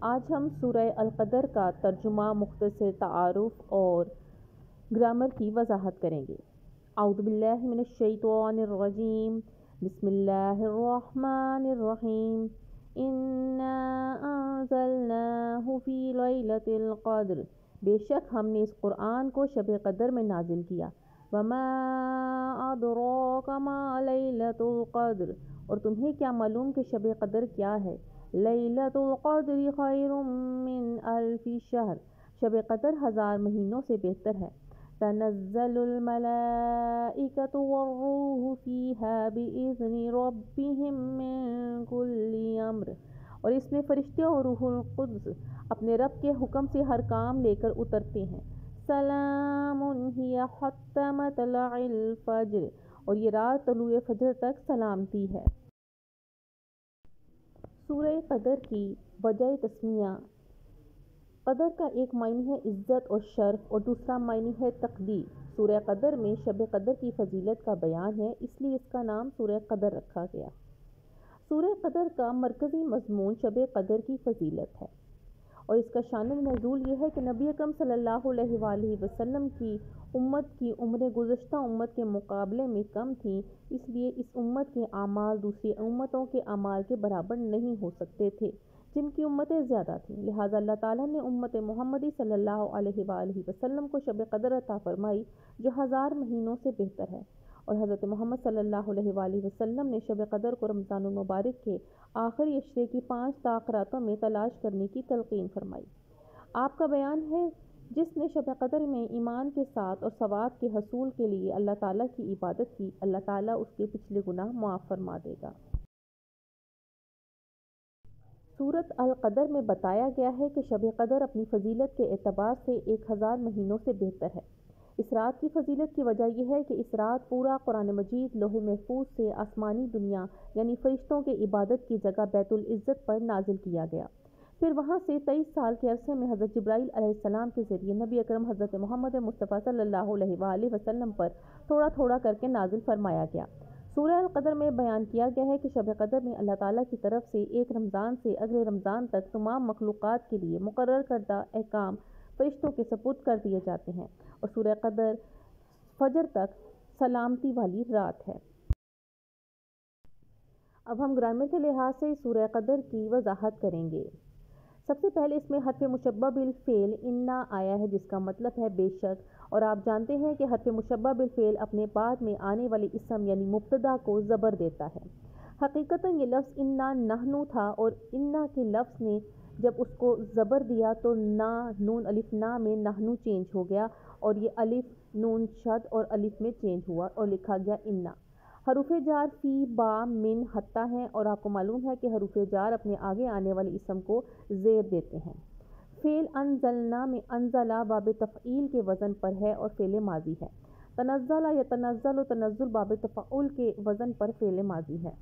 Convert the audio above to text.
آج ہم سورہ القدر کا ترجمہ، مختصر تعارف اور گرامر کی وضاحت کریں گے۔ اعوذ باللہ من الشیطان الرجیم، بسم اللہ الرحمن الرحیم۔ انا انزلناہ فی لیلۃ القدر، بے شک ہم نے اس قرآن کو شب قدر میں نازل کیا۔ وما ادراک ما لیلۃ القدر، اور تمہیں کیا معلوم کہ شب قدر کیا ہے؟ لیلۃ القدر خیر من الف شہر، شب قدر 1000 مہینوں سے بہتر ہے۔ تنزل الملائکۃ والروح فیہا بإذن ربہم من کل امر، اور اس میں فرشتے اور روح القدس اپنے رب کے حکم سے ہر کام لے کر اترتے ہیں۔ سلام ہی حتی مطلع الفجر، اور یہ رات طلوع فجر تک سلامتی ہے۔ سورہ قدر کی وجہ تسمیہ۔ قدر کا ایک معنی ہے عزت اور شرف اور دوسرا معنی ہے تقدیر۔ سورہ قدر میں شب قدر کی فضیلت کا بیان ہے، اس لیے اس کا نام سورہ قدر رکھا گیا۔ سورہ قدر کا مرکزی مضمون شب قدر کی فضیلت ہے، اور اس کا شان نزول یہ ہے کہ نبی اکرم صلی اللہ علیہ وآلہ وسلم کی امت کی عمریں گزشتہ امت کے مقابلے میں کم تھیں، اس لیے اس امت کے اعمال دوسری امتوں کے اعمال کے برابر نہیں ہو سکتے تھے جن کی امتیں زیادہ تھیں۔ لہٰذا اللہ تعالیٰ نے امت محمدی صلی اللہ علیہ وآلہ وسلم کو شب قدر عطا فرمائی جو 1000 مہینوں سے بہتر ہے، اور حضرت محمد صلی اللہ علیہ وآلہ وسلم نے شب قدر کو رمضان المبارک کے آخری عشرے کی 5 راتوں میں تلاش کرنے کی تلقین فرمائی۔ آپ کا بیان ہے جس نے شب قدر میں ایمان کے ساتھ اور ثواب کے حصول کے لیے اللہ تعالیٰ کی عبادت کی، اللہ تعالیٰ اس کے پچھلے گناہ معاف فرما دے گا۔ سورۃ القدر میں بتایا گیا ہے کہ شب قدر اپنی فضیلت کے اعتبار سے 1000 مہینوں سے بہتر ہے۔ اس رات کی فضیلت کی وجہ یہ ہے کہ اس رات پورا قرآن مجید لوح محفوظ سے آسمانی دنیا یعنی فرشتوں کے عبادت کی جگہ بیت العزت پر نازل کیا گیا، پھر وہاں سے 23 سال کے عرصے میں حضرت جبرائیل علیہ السلام کے ذریعے نبی اکرم حضرت محمد مصطفیٰ صلی اللہ علیہ وآلہ وسلم پر تھوڑا تھوڑا کر کے نازل فرمایا گیا۔ سورہ القدر میں بیان کیا گیا ہے کہ شب قدر میں اللہ تعالیٰ کی طرف سے ایک رمضان سے اگلے رمضان تک تمام مخلوقات کے لیے مقرر کردہ احکام فرشتوں کے سپرد کر دیے جاتے ہیں، اور سورہ قدر فجر تک سلامتی والی رات ہے۔ اب ہم گرامر کے لحاظ سے سورہ قدر کی وضاحت کریں گے۔ سب سے پہلے اس میں حرف مشبہ بالفعل انا آیا ہے جس کا مطلب ہے بے شک، اور آپ جانتے ہیں کہ حرف مشبہ بالفعل اپنے بعد میں آنے والے اسم یعنی مبتدا کو زبر دیتا ہے۔ حقیقتاً یہ لفظ انا نحنو تھا، اور انا کے لفظ نے جب اس کو زبر دیا تو نا نون الف نا میں نحنو چینج ہو گیا، اور یہ الف نون شد اور الف میں چینج ہوا اور لکھا گیا انا۔ حروف جار فی با من حتی ہیں، اور آپ کو معلوم ہے کہ حروف جار اپنے آگے آنے والے اسم کو زیر دیتے ہیں۔ فعل انزلنا میں انزلہ باب تفعیل کے وزن پر ہے اور فعل ماضی ہے۔ تنزل یا تنزل و تنزل باب تفعول کے وزن پر فعل ماضی ہے۔